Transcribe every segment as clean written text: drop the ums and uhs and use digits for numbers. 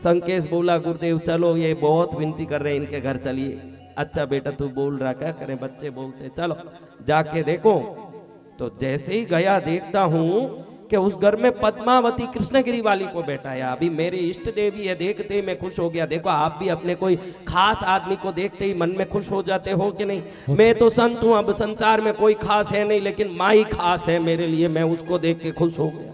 संकेश बोला गुरुदेव चलो ये बहुत विनती कर रहे हैं इनके घर चलिए। अच्छा बेटा तू बोल रहा क्या करें, बच्चे बोलते चलो जाके देखो। तो जैसे ही गया देखता हूं कि उस घर में पद्मावती कृष्णगिरी वाली को बैठाया। अभी मेरी इष्ट देवी है, देखते ही मैं खुश हो गया। देखो आप भी अपने कोई खास आदमी को देखते ही मन में खुश हो जाते हो कि नहीं। मैं तो संत हूं, अब संसार में कोई खास है नहीं, लेकिन माँ ही खास है मेरे लिए। मैं उसको देख के खुश हो गया।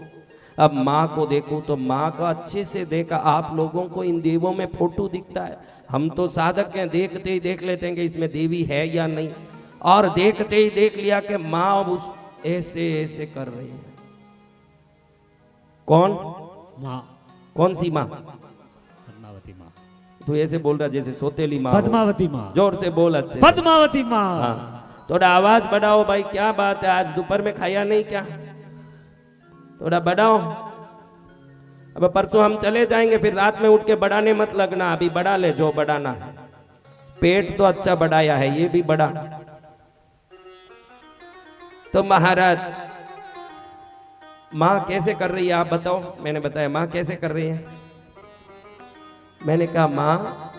अब माँ को देखूं तो माँ का अच्छे से देखा। आप लोगों को इन देवों में फोटो दिखता है, हम तो साधक हैं, देखते ही देख लेते हैं कि इसमें देवी है या नहीं। और देखते ही देख लिया कि माँ उस ऐसे ऐसे कर रही है। कौन माँ? कौन सी माँ? पद्मावती माँ। तू ऐसे बोल रहा जैसे सोतेली माँ। पद्मावती माँ। जोर से बोल अच्छे। पद्मावती माँ। हाँ थोड़ा आवाज बढ़ाओ भाई, क्या बात है आज दोपहर में खाया नहीं क्या? थोड़ा बढ़ाओ। अब परसों हम चले जाएंगे, फिर रात में उठ के बढ़ाने मत लगना, अभी बढ़ा ले जो बढ़ाना है। पेट तो अच्छा बढ़ाया है, ये भी बढ़ा। तो महाराज माँ कैसे कर रही है आप बताओ। मैंने बताया माँ कैसे कर रही है। मैंने कहा माँ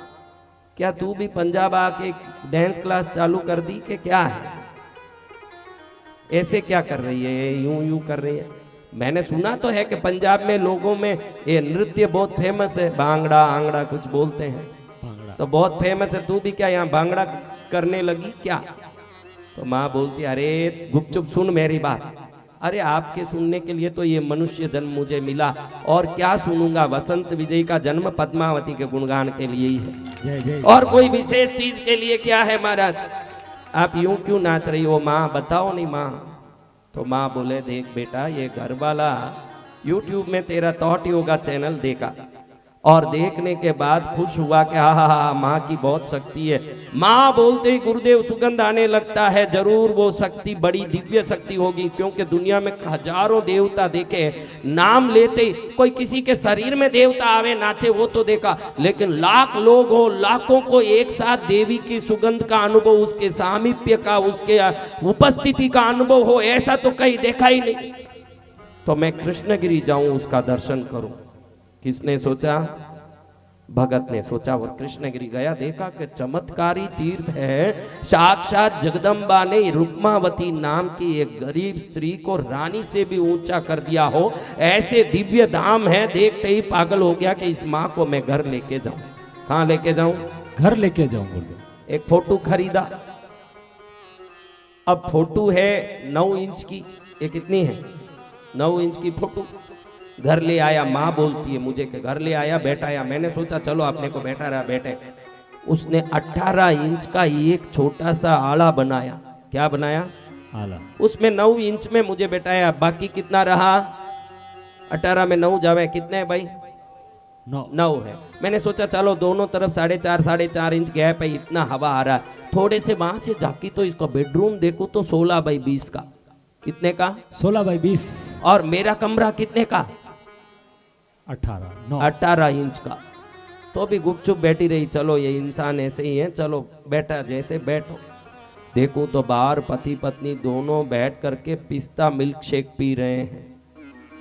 क्या तू भी पंजाब आके डांस क्लास चालू कर दी कि क्या है? ऐसे क्या कर रही है, यूं यूं कर रही है। मैंने सुना तो है कि पंजाब में लोगों में ये नृत्य बहुत फेमस है, भांगड़ा आंगड़ा कुछ बोलते हैं, तो बहुत फेमस है। तू भी क्या यहाँ भांगड़ा करने लगी क्या? तो माँ बोलती अरे गुपचुप सुन मेरी बात। अरे आपके सुनने के लिए तो ये मनुष्य जन्म मुझे मिला, और क्या सुनूंगा? वसंत विजय का जन्म पद्मावती के गुणगान के लिए ही है। जय जय। और कोई विशेष चीज के लिए क्या है महाराज? आप यूं क्यों नाच रही हो माँ, बताओ नहीं माँ। तो माँ बोले देख बेटा ये घर वाला YouTube में तेरा थॉट योगा चैनल देखा, और देखने के बाद खुश हुआ कि हा माँ की बहुत शक्ति है। माँ बोलते ही गुरुदेव सुगंध आने लगता है, जरूर वो शक्ति बड़ी दिव्य शक्ति होगी, क्योंकि दुनिया में हजारों देवता देखे, नाम लेते कोई किसी के शरीर में देवता आवे नाचे वो तो देखा, लेकिन लाख लोग हो, लाखों को एक साथ देवी की सुगंध का अनुभव, उसके सामीप्य का, उसके उपस्थिति का अनुभव हो, ऐसा तो कहीं देखा ही नहीं। तो मैं कृष्णगिरी जाऊं उसका दर्शन करूं। किसने सोचा? भगत ने सोचा। वो कृष्णगिरी गया, देखा कि चमत्कारी तीर्थ है। साक्षात जगदम्बा ने रुक्मावती नाम की एक गरीब स्त्री को रानी से भी ऊंचा कर दिया हो, ऐसे दिव्य धाम है। देखते ही पागल हो गया कि इस माँ को मैं घर लेके जाऊं। कहाँ लेके जाऊं? घर लेके जाऊं। बोल एक फोटो खरीदा। अब फोटो है 9 इंच की, ये कितनी है? 9 इंच की फोटो। घर ले आया, माँ बोलती है मुझे कि घर ले आया, बैठाया। मैंने सोचा चलो अपने को बैठा रहा, बैठे। उसने 18 इंच का एक छोटा सा आला बनाया। क्या बनाया? आला। उसमें 9 इंच में मुझे बैठाया। बाकी कितना रहा? 18 में 9 जावे, कितने है भाई? 9 है। मैंने सोचा चलो दोनों तरफ 4.5 इंच गैप है, इतना हवा आ रहा है। थोड़े से वहां से झांकी तो इसका बेडरूम देखो तो 16 बाई 20 का। कितने का? 16 बाई 20। और मेरा कमरा कितने का? 18 इंच का। तो भी गुपचुप बैठी रही। चलो ये इंसान ऐसे ही है, चलो बैठा जैसे बैठो। देखो तो बाहर पति पत्नी दोनों बैठ करके पिस्ता मिल्क शेक पी रहे हैं,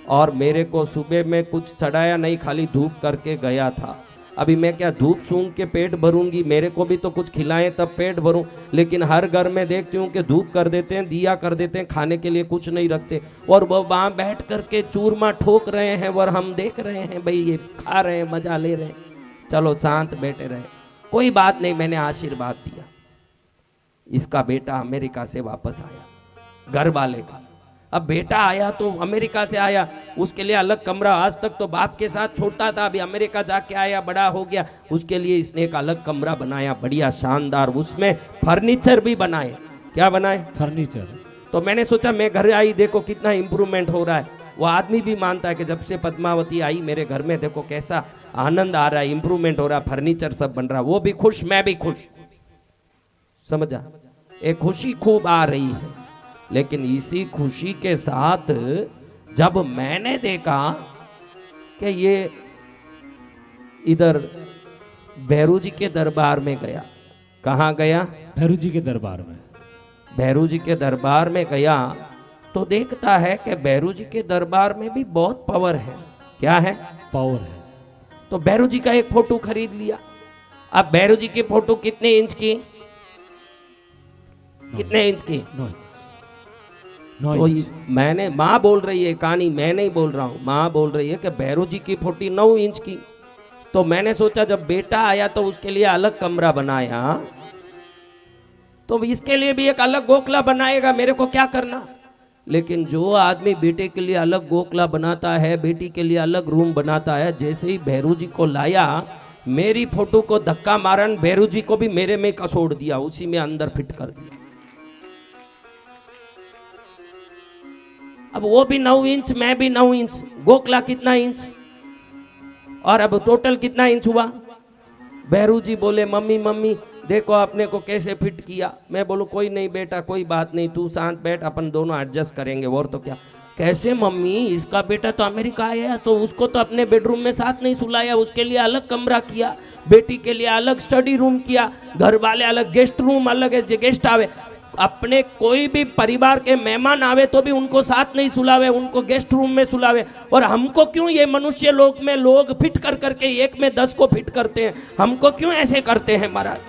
और मेरे को सुबह में कुछ चढ़ाया नहीं, खाली धूप करके गया था। अभी मैं क्या धूप सूंघ के पेट भरूंगी? मेरे को भी तो कुछ खिलाएं तब पेट भरूं। लेकिन हर घर में देखती हूँ कि धूप कर देते हैं, दिया कर देते हैं, खाने के लिए कुछ नहीं रखते, और वो वहाँ बैठ करके चूरमा ठोक रहे हैं, और हम देख रहे हैं भाई ये खा रहे हैं, मजा ले रहे हैं। चलो शांत बैठे रहे, कोई बात नहीं। मैंने आशीर्वाद दिया। इसका बेटा अमेरिका से वापस आया, घर वाले का। अब बेटा आया तो अमेरिका से आया, उसके लिए अलग कमरा। आज तक तो बाप के साथ छोटा था, अभी अमेरिका जाके आया, बड़ा हो गया, उसके लिए इसने एक अलग कमरा बनाया, बढ़िया शानदार। उसमें फर्नीचर भी बनाए। क्या बनाए? फर्नीचर। तो मैंने सोचा मैं घर आई, देखो कितना इंप्रूवमेंट हो रहा है। वो आदमी भी मानता है कि जब से पद्मावती आई मेरे घर में, देखो कैसा आनंद आ रहा है, इंप्रूवमेंट हो रहा है, फर्नीचर सब बन रहा। वो भी खुश, मैं भी खुश। समझा? एक खुशी खूब आ रही है। लेकिन इसी खुशी के साथ जब मैंने देखा कि ये इधर भैरू जी के दरबार में गया। कहाँ गया? भैरू जी के दरबार में। भैरू जी के दरबार में गया तो देखता है कि भैरू जी के दरबार में भी बहुत पावर है। क्या है? पावर है। तो भैरू जी का एक फोटो खरीद लिया। अब भैरू जी की फोटो कितने इंच की, कितने इंच की? 9 तो इंच। मैंने, माँ बोल रही है कहानी, मैं नहीं बोल रहा हूँ, माँ बोल रही है कि भैरू जी की फोटो 9 इंच की। तो मैंने सोचा जब बेटा आया तो उसके लिए अलग कमरा बनाया, तो इसके लिए भी एक अलग गोखला बनाएगा, मेरे को क्या करना। लेकिन जो आदमी बेटे के लिए अलग गोखला बनाता है, बेटी के लिए अलग रूम बनाता है, जैसे ही भैरू जी को लाया, मेरी फोटो को धक्का मारन भैरू जी को भी मेरे में कसोड़ दिया, उसी में अंदर फिट कर दिया। अब वो भी 9 इंच, मैं भी 9 इंच, गोखला कितना इंच, और अब टोटल कितना इंच हुआ? भैरू जी बोले मम्मी मम्मी देखो आपने को कैसे फिट किया। मैं बोलूं कोई नहीं बेटा, कोई बात नहीं, तू शांत बैठ, अपन दोनों एडजस्ट करेंगे, और तो क्या। कैसे मम्मी, इसका बेटा तो अमेरिका आया तो उसको तो अपने बेडरूम में साथ नहीं सुलाया, उसके लिए अलग कमरा किया, बेटी के लिए अलग स्टडी रूम किया, घर वाले अलग, गेस्ट रूम अलग है, गेस्ट आवे, अपने कोई भी परिवार के मेहमान आवे तो भी उनको साथ नहीं सुलावे, उनको गेस्ट रूम में सुलावे। और हमको क्यों ये मनुष्य लोक में लोग फिट कर करके एक में 10 को फिट करते हैं, हमको क्यों ऐसे करते हैं महाराज।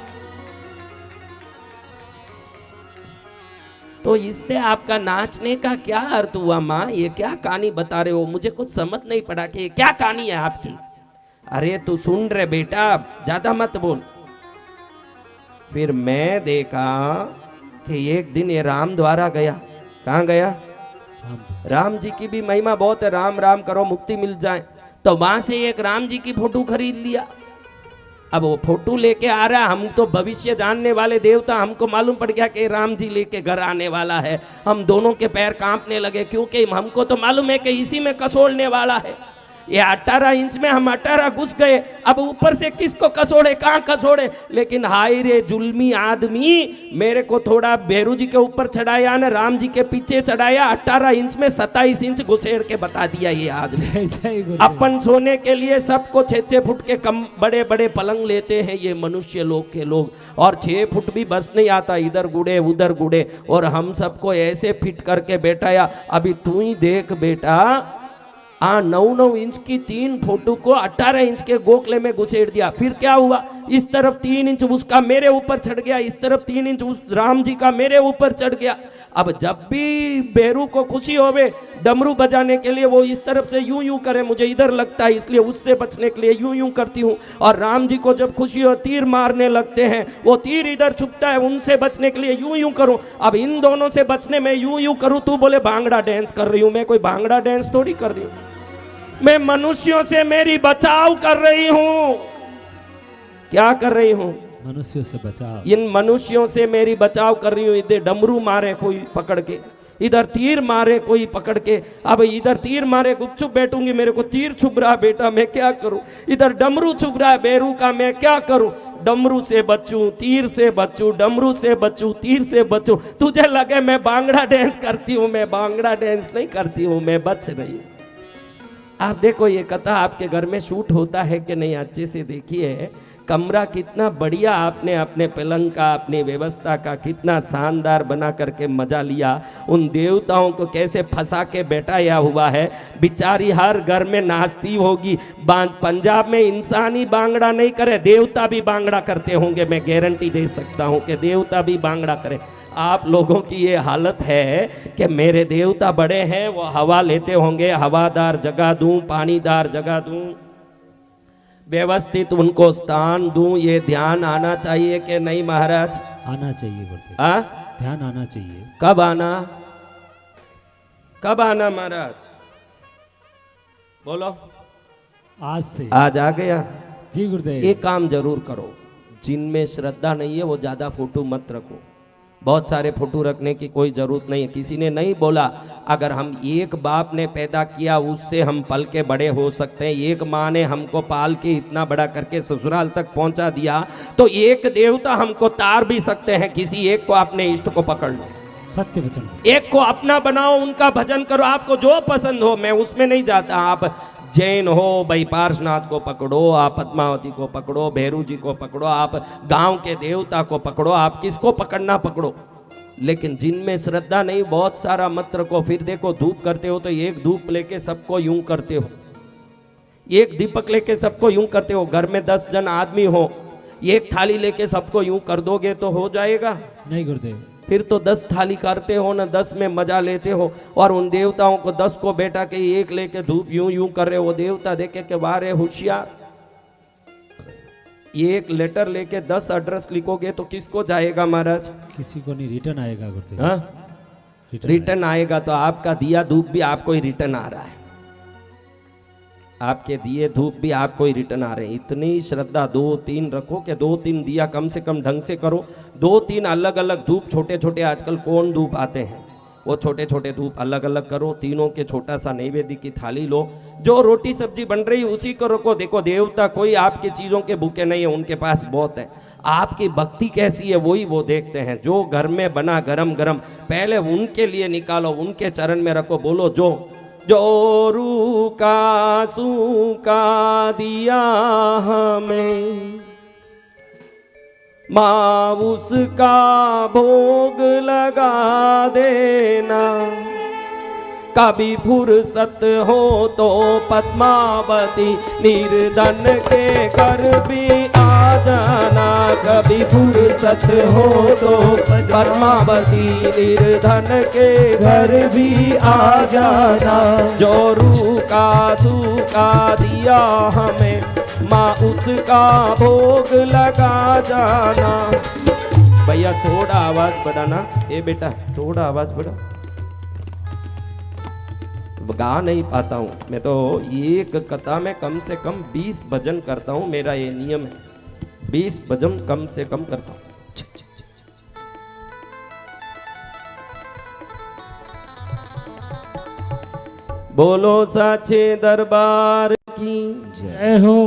तो इससे आपका नाचने का क्या अर्थ हुआ माँ, ये क्या कहानी बता रहे हो, मुझे कुछ समझ नहीं पड़ा कि ये क्या कहानी है आपकी। अरे तू सुन रहे बेटा, ज्यादा मत बोल। फिर मैं देखा कि एक दिन ये राम द्वारा गया। कहाँ गया? राम जी की भी महिमा बहुत है, राम राम करो मुक्ति मिल जाए। तो वहां से एक राम जी की फोटो खरीद लिया। अब वो फोटो लेके आ रहा, हम तो भविष्य जानने वाले देवता, हमको मालूम पड़ गया कि राम जी लेके घर आने वाला है। हम दोनों के पैर कांपने लगे, क्योंकि हमको तो मालूम है कि इसी में कसोड़ने वाला है। ये 18 इंच में हम 18 घुस गए, अब ऊपर से किसको कसोड़े, कहाँ कसोड़े। लेकिन हाय रे जुल्मी आदमी, मेरे को थोड़ा भैरू जी के ऊपर चढ़ाया ना, राम जी के पीछे चढ़ाया, 18 इंच में 27 इंच घुसेड़ के बता दिया ये आदमी। अपन सोने के लिए सबको 6-6 फुट के कम बड़े बड़े पलंग लेते हैं ये मनुष्य लोग के लोग, और 6 फुट भी बस नहीं आता, इधर गुड़े उधर गुड़े, और हम सबको ऐसे फिट करके बैठाया। अभी तू ही देख बेटा, 9-9 इंच की 3 फोटो को 18 इंच के गोखले में घुसेड़ दिया। फिर क्या हुआ, इस तरफ 3 इंच उसका मेरे ऊपर चढ़ गया, इस तरफ 3 इंच उस राम जी का मेरे ऊपर चढ़ गया। अब जब भी भैरू को खुशी होवे डमरू बजाने के लिए, वो इस तरफ से यूं यूं करे, मुझे इधर लगता है, इसलिए उससे बचने के लिए यूं यूं करती हूँ। और राम जी को जब खुशी हो तीर मारने लगते हैं, वो तीर इधर छुपता है, उनसे बचने के लिए यूं यूं करूँ। अब इन दोनों से बचने में यूं यूं करूँ, तू बोले भांगड़ा डांस कर रही हूँ, मैं कोई भांगड़ा डांस थोड़ी कर रही हूँ, मैं मनुष्यों से मेरी बचाव कर रही हूं। क्या कर रही हूं? मनुष्यों से बचाव। इन मनुष्यों से मेरी बचाव कर रही हूं। इधर डमरू मारे कोई पकड़ के, इधर तीर मारे कोई पकड़ के। अब इधर तीर मारे गुपचुप बैठूंगी, मेरे को तीर छुप रहा बेटा, मैं क्या करूं। इधर डमरू छुप रहा है भैरू का, मैं क्या करूं। डमरू से बचूं, तीर से बचूं, डमरू से बचूं, तीर से बचूं। तुझे लगे मैं बांगड़ा डांस करती हूं, मैं बांगड़ा डांस नहीं करती हूं, मैं बच रही हूं। आप देखो ये कथा आपके घर में शूट होता है कि नहीं, अच्छे से देखिए। कमरा कितना बढ़िया आपने अपने पलंग का, अपनी व्यवस्था का कितना शानदार बना करके मजा लिया। उन देवताओं को कैसे फंसा के बैठाया हुआ है, बेचारी हर घर में नाचती होगी। पंजाब में इंसान ही बांगड़ा नहीं करे, देवता भी बांगड़ा करते होंगे, मैं गारंटी दे सकता हूँ कि देवता भी बांगड़ा करे। आप लोगों की ये हालत है कि मेरे देवता बड़े हैं, वो हवा लेते होंगे, हवादार जगह दूं, पानीदार जगह दूं, व्यवस्थित उनको स्थान दूं, ये ध्यान आना चाहिए कि नहीं महाराज? आना चाहिए गुरुदेव, ध्यान आना चाहिए। कब आना, कब आना महाराज? बोलो। आज से। आज आ गया जी गुरुदेव। एक काम जरूर करो, जिनमें श्रद्धा नहीं है वो ज्यादा फोटो मत रखो। बहुत सारे फोटो रखने की कोई जरूरत नहीं है। किसी ने नहीं बोला अगर हम एक बाप ने पैदा किया उससे हम पल के बड़े हो सकते हैं, एक माँ ने हमको पाल के इतना बड़ा करके ससुराल तक पहुंचा दिया, तो एक देवता हमको तार भी सकते हैं। किसी एक को अपने इष्ट को पकड़ लो, सत्य वचन, एक को अपना बनाओ, उनका भजन करो, आपको जो पसंद हो, मैं उसमें नहीं जाता। आप जैन हो भाई, पार्शनाथ को पकड़ो, आप पद्मावती को पकड़ो, भैरू जी को पकड़ो, आप गांव के देवता को पकड़ो, आप किसको पकड़ना पकड़ो, लेकिन जिनमें श्रद्धा नहीं बहुत सारा मत रखो। फिर देखो धूप करते हो तो एक धूप लेके सबको यूं करते हो, एक दीपक लेके सबको यूं करते हो, घर में 10 जन आदमी हो, एक थाली लेके सबको यूं कर दोगे तो हो जाएगा? नहीं गुरुदेव। फिर तो 10 थाली करते हो ना, 10 में मजा लेते हो। और उन देवताओं को 10 को बेटा के एक लेके धूप यूं यूं कर रहे हो, देवता देखे के बारे होशियार। एक लेटर लेके 10 एड्रेस लिखोगे तो किसको जाएगा महाराज? किसी को नहीं, रिटर्न आएगा गुरुदेव। हाँ? रिटर्न आएगा तो आपका दिया धूप भी आपको ही रिटर्न आ रहा है, आपके दिए धूप भी आपको ही रिटर्न आ रहे हैं। इतनी श्रद्धा 2-3 रखो कि 2-3 दिया कम से कम ढंग से करो। 2-3 अलग अलग धूप, छोटे छोटे आजकल कौन धूप आते हैं, वो छोटे छोटे धूप अलग अलग करो। तीनों के छोटा सा नैवेद्य की थाली लो, जो रोटी सब्जी बन रही उसी को रखो। देखो देवता कोई आपकी चीजों के भूखे नहीं है, उनके पास बहुत है। आपकी भक्ति कैसी है वही वो देखते हैं। जो घर में बना गरम गरम पहले उनके लिए निकालो, उनके चरण में रखो। बोलो जो रूका सूका दिया हमें, माँ उसका भोग लगा देना। कभी फुर्सत हो तो पद्मावती निर्धन के घर भी आ जाना। कभी फुर्सत हो तो पद्मावती निर्धन के घर भी आ जाना। जो रूका सूखा दिया हमें, माँ उसका भोग लगा जाना। भैया थोड़ा आवाज बढ़ाना, ए बेटा थोड़ा आवाज बढ़ा, गा नहीं पाता हूँ मैं तो। एक कथा में कम से कम 20 भजन करता हूँ, मेरा ये नियम है। 20 भजन कम से कम करता हूँ। बोलो साचे दरबार की जय हो।